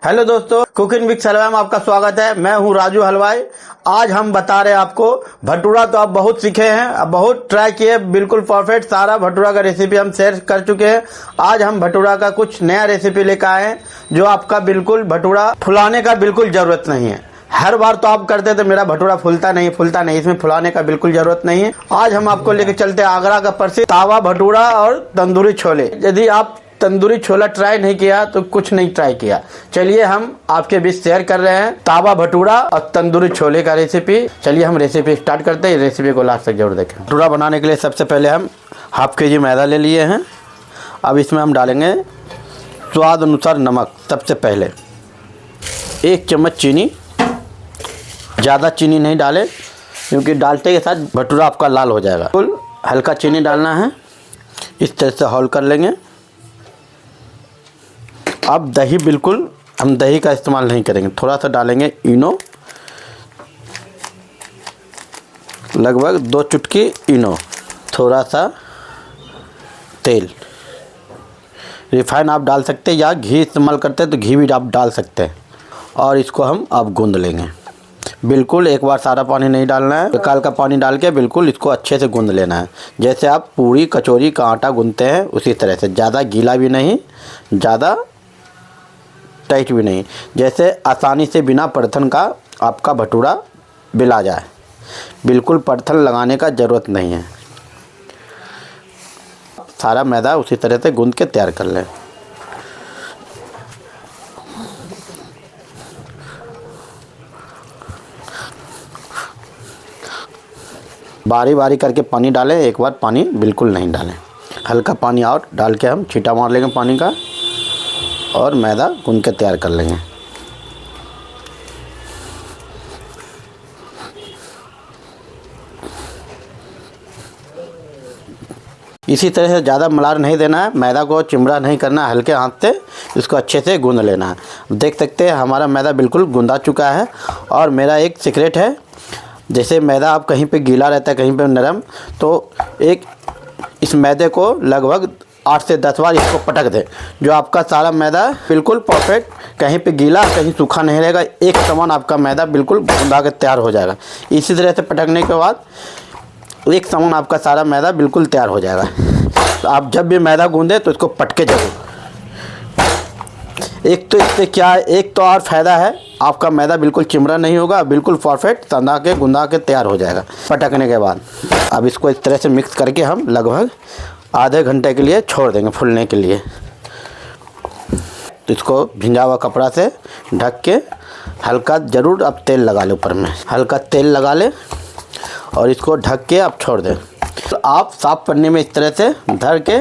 Hello दोस्तों, cooking with हलवाई में आपका स्वागत है। मैं हूं राजू हलवाई। आज हम बता रहे हैं आपको भटूरा। तो आप बहुत सीखे हैं, अब बहुत ट्राई किए, बिल्कुल परफेक्ट सारा भटूरा का रेसिपी हम शेयर कर चुके हैं। आज हम भटूरा का कुछ नया रेसिपी लेकर आए हैं जो आपका बिल्कुल भटूरा फुलाने का बिल्कुल जरूरत नहीं है। हर बार तो आप करते थे मेरा भटूरा फूलता नहीं, इसमें फुलाने का बिल्कुल जरूरत नहीं है। आज हम आपको लेके चलते हैं आगरा का प्रसिद्ध तावा भटूरा और तंदूरी छोले। यदि आप तंदूरी छोला ट्राई नहीं किया तो कुछ नहीं ट्राई किया। चलिए हम आपके बीच शेयर कर रहे हैं तावा भटूरा और तंदूरी छोले का रेसिपी। चलिए हम रेसिपी स्टार्ट करते हैं। रेसिपी को लास्ट तक जरूर देखें। भटूरा बनाने के लिए सबसे पहले हम हाफ के जी मैदा ले लिए हैं। अब इसमें हम डालेंगे स्वाद अनुसार नमक। सबसे पहले 1 चम्मच चीनी। ज़्यादा चीनी नहीं डालें क्योंकि डालते के साथ भटूरा आपका लाल हो जाएगा। बिल्कुल हल्का चीनी डालना है। इस तरह से हॉल कर लेंगे। अब दही, बिल्कुल हम दही का इस्तेमाल नहीं करेंगे। थोड़ा सा डालेंगे इनो, लगभग 2 चुटकी इनो। थोड़ा सा तेल, रिफाइन आप डाल सकते हैं या घी इस्तेमाल करते हैं तो घी भी आप डाल सकते हैं। और इसको हम अब गूंद लेंगे। बिल्कुल एक बार सारा पानी नहीं डालना है, निकाल का पानी डाल के बिल्कुल इसको अच्छे से गूंद लेना है। जैसे आप पूरी कचौरी का आटा गूंदते हैं उसी तरह से, ज़्यादा गीला भी नहीं, ज़्यादा टाइट भी नहीं, जैसे आसानी से बिना परथन का आपका भटूरा बेला जाए। बिल्कुल परथन लगाने का ज़रूरत नहीं है। सारा मैदा उसी तरह से गूंद के तैयार कर लें। बारी बारी करके पानी डालें, एक बार पानी बिल्कुल नहीं डालें। हल्का पानी और डाल के हम छींटा मार लेंगे पानी का और मैदा गूंद के तैयार कर लेंगे। इसी तरह से ज़्यादा मलार नहीं देना है, मैदा को चिमड़ा नहीं करना है, हल्के हाथ से इसको अच्छे से गूंद लेना है। देख सकते हैं हमारा मैदा बिल्कुल गूंदा चुका है। और मेरा एक सीक्रेट है, जैसे मैदा आप कहीं पे गीला रहता है कहीं पे नरम, तो एक इस मैदे को लगभग 8 से 10 बार इसको पटक दें। जो आपका सारा मैदा बिल्कुल परफेक्ट, कहीं पे गीला कहीं सूखा नहीं रहेगा, एक समान आपका मैदा बिल्कुल गूंदा के तैयार हो जाएगा। इसी तरह से पटकने के बाद एक समान आपका सारा मैदा बिल्कुल तैयार हो जाएगा। तो आप जब भी मैदा गूंदें तो इसको पटके जरूर। एक तो इससे क्या है, एक तो और फ़ायदा है, आपका मैदा बिल्कुल चिमड़ा नहीं होगा, बिल्कुल परफेक्ट सना के गुंदा के तैयार हो जाएगा पटकने के बाद। अब इसको इस तरह से मिक्स करके हम लगभग आधे घंटे के लिए छोड़ देंगे फूलने के लिए। तो इसको भिंजा हुआ कपड़ा से ढक के हल्का ज़रूर अब तेल लगा लें, ऊपर में हल्का तेल लगा लें और इसको ढक के आप छोड़ दें। तो आप साफ पन्नी में इस तरह से धर के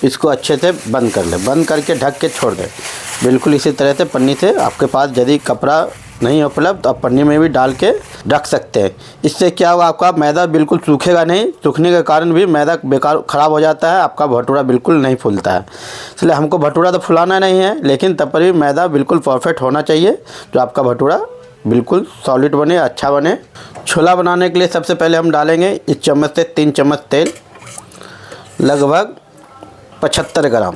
इसको अच्छे से बंद कर लें। बंद करके ढक के छोड़ दें। बिल्कुल इसी तरह से पन्नी से, आपके पास यदि कपड़ा नहीं उपलब्ध तो आप पन्नी में भी डाल के रख सकते हैं। इससे क्या होगा, आपका मैदा बिल्कुल सूखेगा नहीं। सूखने के कारण भी मैदा बेकार ख़राब हो जाता है, आपका भटूरा बिल्कुल नहीं फूलता है। इसलिए हमको भटूरा तो फुलाना नहीं है, लेकिन तब पर भी मैदा बिल्कुल परफेक्ट होना चाहिए जो आपका भटूरा बिल्कुल सॉलिड बने, अच्छा बने। छोला बनाने के लिए सबसे पहले हम डालेंगे इस चम्मच से 3 चम्मच तेल, लगभग 75 ग्राम।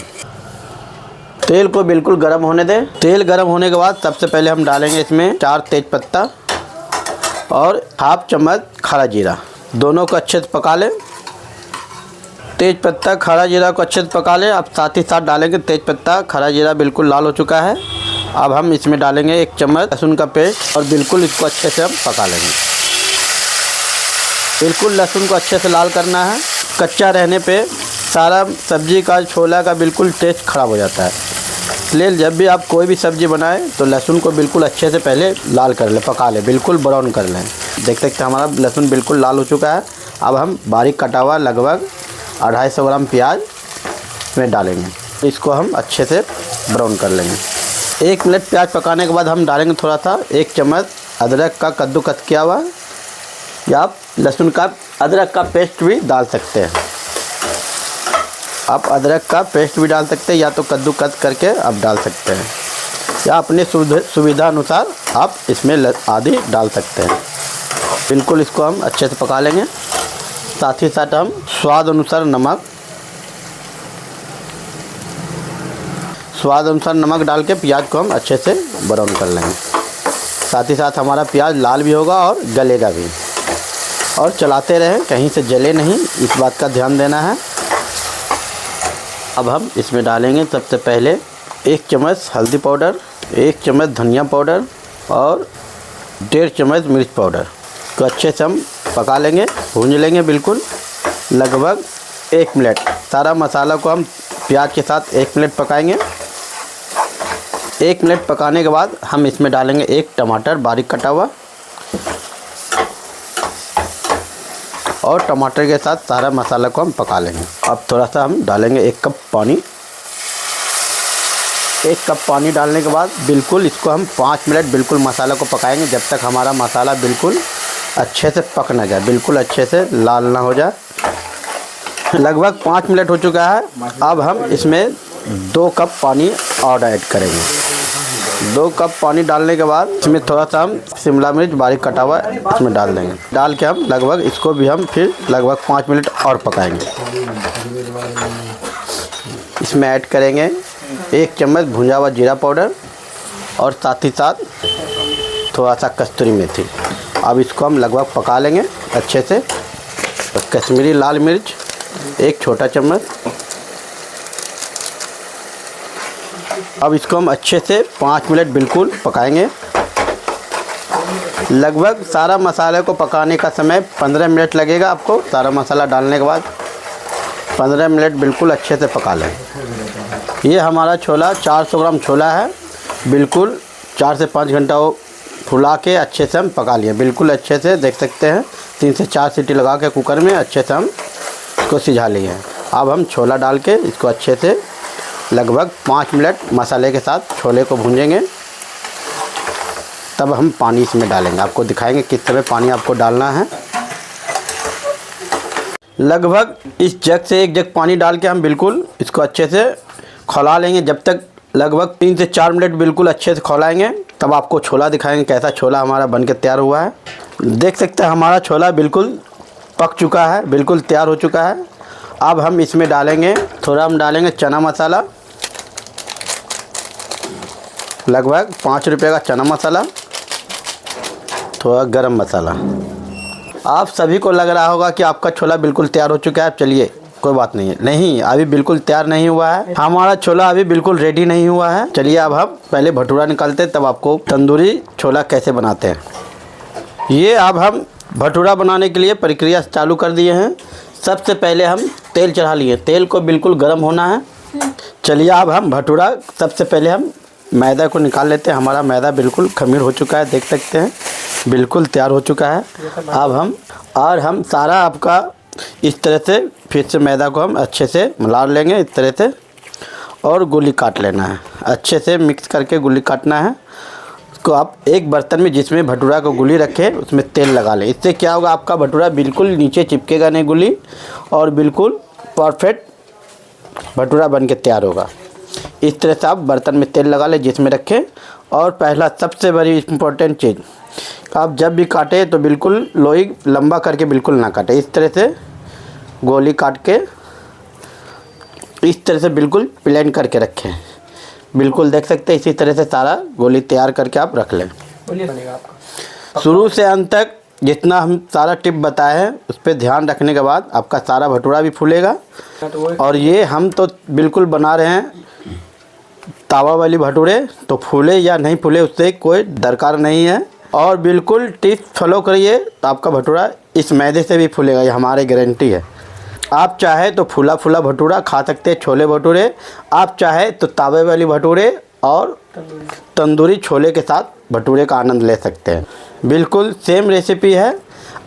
तेल को बिल्कुल गर्म होने दें। तेल गर्म होने के बाद सबसे पहले हम डालेंगे इसमें 4 तेज़पत्ता और हाफ चम्मच खड़ा जीरा। दोनों को अच्छे से पका लें। तेज़पत्ता खड़ा जीरा को अच्छे से पका लें। अब साथ ही साथ डालेंगे तेज़पत्ता, खड़ा जीरा बिल्कुल लाल हो चुका है। अब हम इसमें डालेंगे 1 चम्मच लहसुन का पेस्ट और बिल्कुल इसको अच्छे से हम पका लेंगे। बिल्कुल लहसुन को अच्छे से लाल करना है। कच्चा रहने पे सारा सब्जी का, छोला का बिल्कुल टेस्ट ख़राब हो जाता है। इसलिए जब भी आप कोई भी सब्ज़ी बनाएं तो लहसुन को बिल्कुल अच्छे से पहले लाल कर लें, पका लें, बिल्कुल ब्राउन कर लें। देख सकते हैं हमारा लहसुन बिल्कुल लाल हो चुका है। अब हम बारीक कटा हुआ लगभग 250 ग्राम प्याज में डालेंगे। इसको हम अच्छे से ब्राउन कर लेंगे। 1 मिनट प्याज पकाने के बाद हम डालेंगे थोड़ा सा 1 चम्मच अदरक का कद्दूकस किया हुआ, या आप लहसुन का अदरक का पेस्ट भी डाल सकते हैं। आप अदरक का पेस्ट भी डाल सकते हैं या तो कद्दूकस करके आप डाल सकते हैं, या अपने सुविधा अनुसार आप इसमें आदि डाल सकते हैं। बिल्कुल इसको हम अच्छे से पका लेंगे। साथ ही साथ हम स्वाद अनुसार नमक, स्वाद अनुसार नमक डाल के प्याज को हम अच्छे से ब्राउन कर लेंगे। साथ ही साथ हमारा प्याज लाल भी होगा और गलेगा भी। और चलाते रहें, कहीं से जले नहीं, इस बात का ध्यान देना है। अब हम इसमें डालेंगे सबसे पहले 1 चम्मच हल्दी पाउडर, 1 चम्मच धनिया पाउडर और 1.5 चम्मच मिर्च पाउडर को अच्छे से हम पका लेंगे, भूंज लेंगे बिल्कुल लगभग 1 मिनट। सारा मसाला को हम प्याज के साथ 1 मिनट पकाएंगे। 1 मिनट पकाने के बाद हम इसमें डालेंगे 1 टमाटर बारीक कटा हुआ और टमाटर के साथ सारा मसाला को हम पका लेंगे। अब थोड़ा सा हम डालेंगे 1 कप पानी। 1 कप पानी डालने के बाद बिल्कुल इसको हम 5 मिनट बिल्कुल मसाला को पकाएंगे, जब तक हमारा मसाला बिल्कुल अच्छे से पक ना जाए, बिल्कुल अच्छे से लाल ना हो जाए। लगभग 5 मिनट हो चुका है। अब हम इसमें 2 कप पानी और ऐड करेंगे। 2 कप पानी डालने के बाद इसमें थोड़ा सा हम शिमला मिर्च बारीक कटा हुआ इसमें डाल देंगे। डाल के हम लगभग इसको भी हम फिर लगभग 5 मिनट और पकाएंगे। इसमें ऐड करेंगे 1 चम्मच भुंजा हुआ जीरा पाउडर और साथ ही साथ थोड़ा सा कस्तूरी मेथी। अब इसको हम लगभग पका लेंगे अच्छे से। कश्मीरी लाल मिर्च 1 छोटा चम्मच। अब इसको हम अच्छे से 5 मिनट बिल्कुल पकाएंगे। लगभग सारा मसाले को पकाने का समय 15 मिनट लगेगा आपको। सारा मसाला डालने के बाद 15 मिनट बिल्कुल अच्छे से पका लें। ये हमारा छोला 400 ग्राम छोला है, बिल्कुल 4 से 5 घंटा फुला के अच्छे से हम पका लिए। बिल्कुल अच्छे से देख सकते हैं 3 से 4 सीटी लगा के कुकर में अच्छे से हम इसको सिझा लिए हैं। अब हम छोला डाल के इसको अच्छे से लगभग 5 मिनट मसाले के साथ छोले को भूंजेंगे। तब हम पानी इसमें डालेंगे, आपको दिखाएंगे किस तरह पानी आपको डालना है। लगभग इस जग से 1 जग पानी डाल के हम बिल्कुल इसको अच्छे से खौला लेंगे। जब तक लगभग 3 से 4 मिनट बिल्कुल अच्छे से खौलाएंगे, तब आपको छोला दिखाएंगे कैसा छोला हमारा बन के तैयार हुआ है। देख सकते हैं हमारा छोला बिल्कुल पक चुका है, बिल्कुल तैयार हो चुका है। अब हम इसमें डालेंगे हम डालेंगे चना मसाला, लगभग 5 रुपये का चना मसाला, थोड़ा गरम मसाला। आप सभी को लग रहा होगा कि आपका छोला बिल्कुल तैयार हो चुका है। चलिए कोई बात नहीं है, नहीं अभी बिल्कुल तैयार नहीं हुआ है हमारा छोला, अभी बिल्कुल रेडी नहीं हुआ है। चलिए अब हम पहले भटूरा निकालते हैं, तब आपको तंदूरी छोला कैसे बनाते हैं। ये अब हम भटूरा बनाने के लिए प्रक्रिया चालू कर दिए हैं। सबसे पहले हम तेल चढ़ा लिए, तेल को बिल्कुल गर्म होना है। चलिए अब हम भटूरा सबसे पहले हम मैदा को निकाल लेते हैं। हमारा मैदा बिल्कुल खमीर हो चुका है, देख सकते हैं बिल्कुल तैयार हो चुका है। अब हम सारा आपका इस तरह से फिर से मैदा को हम अच्छे से मिला लेंगे इस तरह से, और गोली काट लेना है। अच्छे से मिक्स करके गोली काटना है। उसको आप एक बर्तन में जिसमें भटूरा को गोली रखें उसमें तेल लगा लें। इससे क्या होगा, आपका भटूरा बिल्कुल नीचे चिपकेगा नहीं गोली, और बिल्कुल परफेक्ट भटूरा बन के तैयार होगा। इस तरह से आप बर्तन में तेल लगा लें जिसमें रखें। और पहला सबसे बड़ी इम्पोर्टेंट चीज़, आप जब भी काटें तो बिल्कुल लोई लंबा करके बिल्कुल ना काटें। इस तरह से गोली काट के इस तरह से बिल्कुल प्लेन करके रखें। बिल्कुल देख सकते हैं इसी तरह से सारा गोली तैयार करके आप रख लें। शुरू से अंत तक जितना हम सारा टिप बताए हैं उस पर ध्यान रखने के बाद आपका सारा भटूरा भी फूलेगा। और ये हम तो बिल्कुल बना रहे हैं तावा वाली भटूरे, तो फूले या नहीं फूले उससे कोई दरकार नहीं है। और बिल्कुल टिप फॉलो करिए तो आपका भटूरा इस मैदे से भी फूलेगा, ये हमारी गारंटी है। आप चाहे तो फूला फूला भटूरा खा सकते हैं, छोले भटूरे। आप चाहे तो तावे वाली भटूरे और तंदूरी छोले के साथ भटूरे का आनंद ले सकते हैं। बिल्कुल सेम रेसिपी है।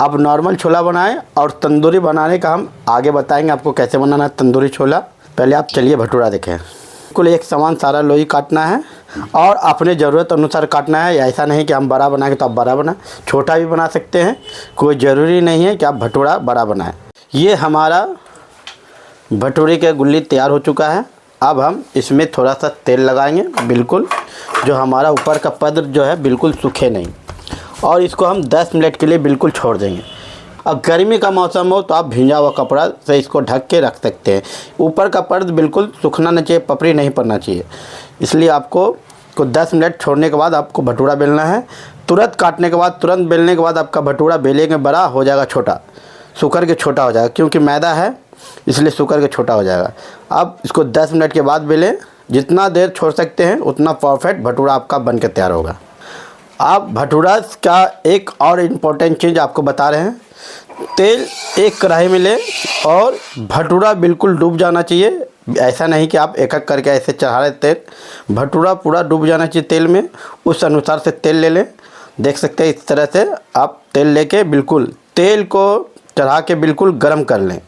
आप नॉर्मल छोला बनाएं और तंदूरी बनाने का हम आगे बताएंगे आपको कैसे बनाना है तंदूरी छोला। पहले आप चलिए भटूरा देखें। बिल्कुल एक समान सारा लोई काटना है और अपने ज़रूरत अनुसार काटना है। ऐसा नहीं कि हम बड़ा बनाएंगे तो आप बड़ा बना, छोटा भी बना सकते हैं, कोई ज़रूरी नहीं है कि आप भटूरा बड़ा बनाएं। ये हमारा भटूरे का गुल्ली तैयार हो चुका है। अब हम इसमें थोड़ा सा तेल लगाएंगे, बिल्कुल जो हमारा ऊपर का पद जो है बिल्कुल सूखे नहीं। और इसको हम 10 मिनट के लिए बिल्कुल छोड़ देंगे। अब गर्मी का मौसम हो तो आप भींजा हुआ कपड़ा से इसको ढक के रख सकते हैं। ऊपर का पर्द बिल्कुल सूखना नहीं चाहिए, पपड़ी नहीं पड़ना चाहिए। इसलिए आपको 10 मिनट छोड़ने के बाद आपको भटूरा बेलना है। तुरंत काटने के बाद, तुरंत बेलने के बाद आपका भटूरा बेलेंगे बड़ा हो जाएगा, छोटा सूखर के छोटा हो जाएगा, क्योंकि मैदा है इसलिए सूखर के छोटा हो जाएगा। अब इसको 10 मिनट के बाद बेलें। जितना देर छोड़ सकते हैं उतना परफेक्ट भटूरा आपका बन के तैयार होगा। आप भटूरा का एक और इम्पोर्टेंट चीज़ आपको बता रहे हैं, तेल एक कढ़ाई में लें और भटूरा बिल्कुल डूब जाना चाहिए। ऐसा नहीं कि आप एक एक करके ऐसे चढ़ा रहे तेल, भटूरा पूरा डूब जाना चाहिए तेल में। उस अनुसार से तेल ले लें। देख सकते हैं इस तरह से आप तेल लेके बिल्कुल तेल को चढ़ा के बिल्कुल गर्म कर लें।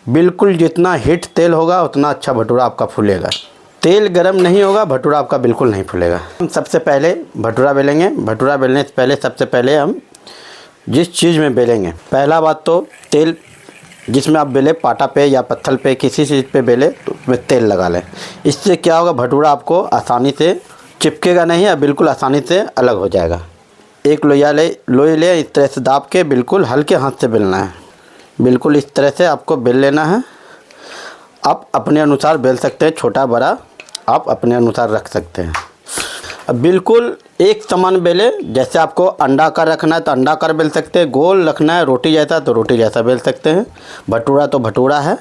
बिल्कुल जितना हीट तेल होगा उतना अच्छा भटूरा आपका फूलेगा। तेल गरम नहीं होगा भटूरा आपका बिल्कुल नहीं फूलेगा। हम सबसे पहले भटूरा बेलेंगे। भटूरा बेलने से पहले सबसे पहले हम जिस चीज़ में बेलेंगे, पहला बात तो तेल जिसमें आप बेले, पाटा पे या पत्थर पे किसी चीज़ पे बेले तो उसमें तेल लगा लें। इससे क्या होगा, भटूरा आपको आसानी से चिपकेगा नहीं या बिल्कुल आसानी से अलग हो जाएगा। एक लोई ले इस तरह से दाब के बिल्कुल हल्के हाथ से बेलना है। बिल्कुल इस तरह से आपको बेल लेना है। आप अपने अनुसार बेल सकते हैं, छोटा बड़ा आप अपने अनुसार रख सकते हैं। अब बिल्कुल एक समान बेले। जैसे आपको अंडा आकार रखना है तो अंडा आकार बेल सकते हैं, गोल रखना है रोटी जैसा तो रोटी जैसा बेल सकते हैं। भटूरा तो भटूरा है।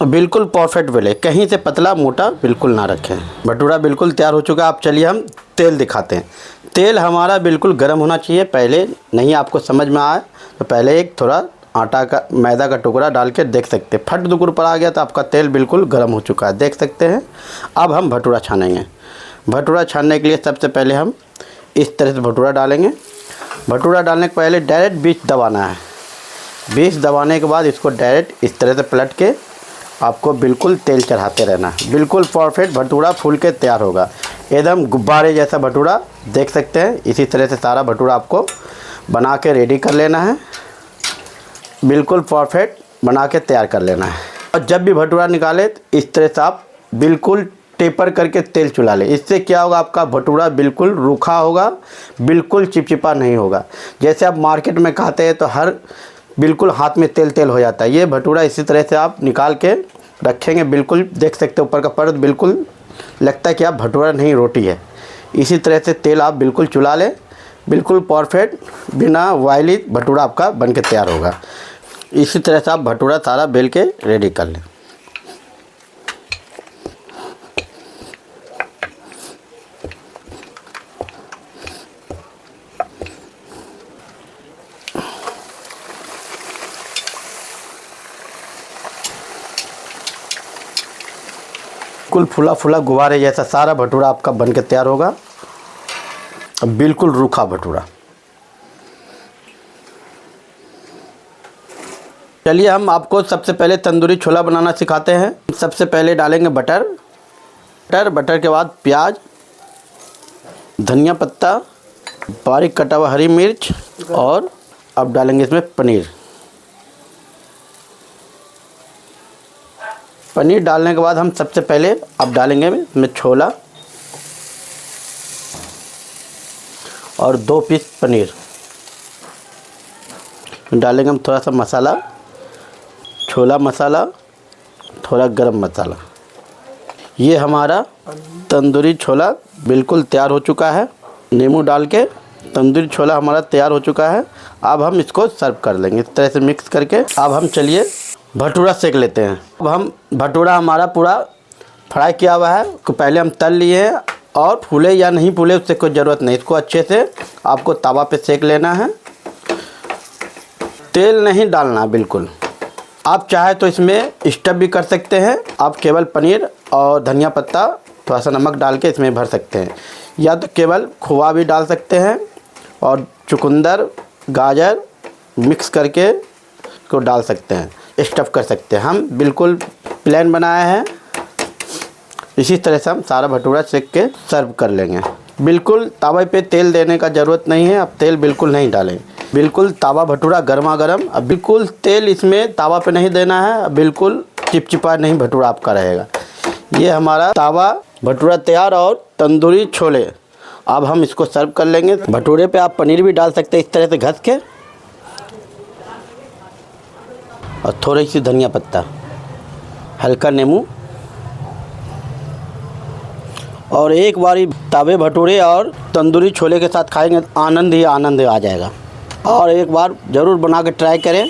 बिल्कुल परफेक्ट बेले, कहीं से पतला मोटा बिल्कुल ना रखें। भटूरा बिल्कुल तैयार हो चुका है। अब चलिए हम तेल दिखाते हैं। तेल हमारा बिल्कुल गर्म होना चाहिए। पहले नहीं आपको समझ में आए तो पहले एक थोड़ा आटा का मैदा का टुकड़ा डाल के देख सकते हैं, फट दुकुर पर आ गया तो आपका तेल बिल्कुल गर्म हो चुका है, देख सकते हैं। अब हम भटूरा छानेंगे। भटूरा छानने के लिए सबसे पहले हम इस तरह से भटूरा डालेंगे। भटूरा डालने के पहले डायरेक्ट बीच दबाना है। बीच दबाने के बाद इसको डायरेक्ट इस तरह से पलट के आपको बिल्कुल तेल चढ़ाते रहना है। बिल्कुल परफेक्ट भटूरा फूल के तैयार होगा, एकदम गुब्बारे जैसा भटूरा, देख सकते हैं। इसी तरह से सारा भटूरा आपको बना के रेडी कर लेना है। बिल्कुल परफेक्ट बना के तैयार कर लेना है। और जब भी भटूरा निकाले तो इस तरह से आप बिल्कुल टेपर करके तेल चुला लें। इससे क्या होगा, आपका भटूरा बिल्कुल रूखा होगा, बिल्कुल चिपचिपा नहीं होगा। जैसे आप मार्केट में खाते हैं तो हर बिल्कुल हाथ में तेल तेल हो जाता है। ये भटूरा इसी तरह से आप निकाल के रखेंगे, बिल्कुल देख सकते हैं ऊपर का परत बिल्कुल लगता है कि आप भटूरा नहीं रोटी है। इसी तरह से तेल आप बिल्कुल चुला लें। बिल्कुल परफेक्ट बिना ऑयली भटूरा आपका बन के तैयार होगा। इसी तरह से आप भटूरा सारा बेल के रेडी कर लें। बिल्कुल फूला फूला गुब्बारे जैसा सारा भटूरा आपका बन के तैयार होगा। बिल्कुल रूखा भटूरा। चलिए हम आपको सबसे पहले तंदूरी छोला बनाना सिखाते हैं। सबसे पहले डालेंगे बटर। बटर के बाद प्याज, धनिया पत्ता, बारीक कटा हुआ हरी मिर्च और अब डालेंगे इसमें पनीर। पनीर डालने के बाद हम सबसे पहले अब डालेंगे इसमें छोला और 2 पीस पनीर। डालेंगे हम थोड़ा सा मसाला, छोला मसाला, थोड़ा गरम मसाला। ये हमारा तंदूरी छोला बिल्कुल तैयार हो चुका है। नींबू डाल के तंदूरी छोला हमारा तैयार हो चुका है। अब हम इसको सर्व कर लेंगे इस तरह से मिक्स करके। अब हम चलिए भटूरा सेक लेते हैं। अब हम भटूरा हमारा पूरा फ्राई किया हुआ है, तो पहले हम तल लिए हैं और फूले या नहीं फूले उससे कोई ज़रूरत नहीं। इसको अच्छे से आपको तवा पे सेक लेना है। तेल नहीं डालना बिल्कुल। आप चाहे तो इसमें स्टफ भी कर सकते हैं। आप केवल पनीर और धनिया पत्ता थोड़ा सा नमक डाल के इसमें भर सकते हैं, या तो केवल खोआ भी डाल सकते हैं और चुकंदर गाजर मिक्स करके इसको डाल सकते हैं, स्टफ़ कर सकते हैं। हम बिल्कुल प्लेन बनाया है। इसी तरह से हम सारा भटूरा सेक के सर्व कर लेंगे। बिल्कुल तवे पे तेल देने का ज़रूरत नहीं है। आप तेल बिल्कुल नहीं डालें। बिल्कुल तावा भटूरा गर्मा गर्म। अब बिल्कुल तेल इसमें तावा पे नहीं देना है। बिल्कुल चिपचिपा नहीं भटूरा आपका रहेगा। ये हमारा तावा भटूरा तैयार और तंदूरी छोले। अब हम इसको सर्व कर लेंगे। भटूरे पे आप पनीर भी डाल सकते हैं इस तरह से घस के। और थोड़ी सी धनिया पत्ता, हल्का नींबू, और एक बारी तवे भटूरे और तंदूरी छोले के साथ खाएंगे तो आनंद ही आनंद आ जाएगा। और एक बार ज़रूर बना के ट्राई करें।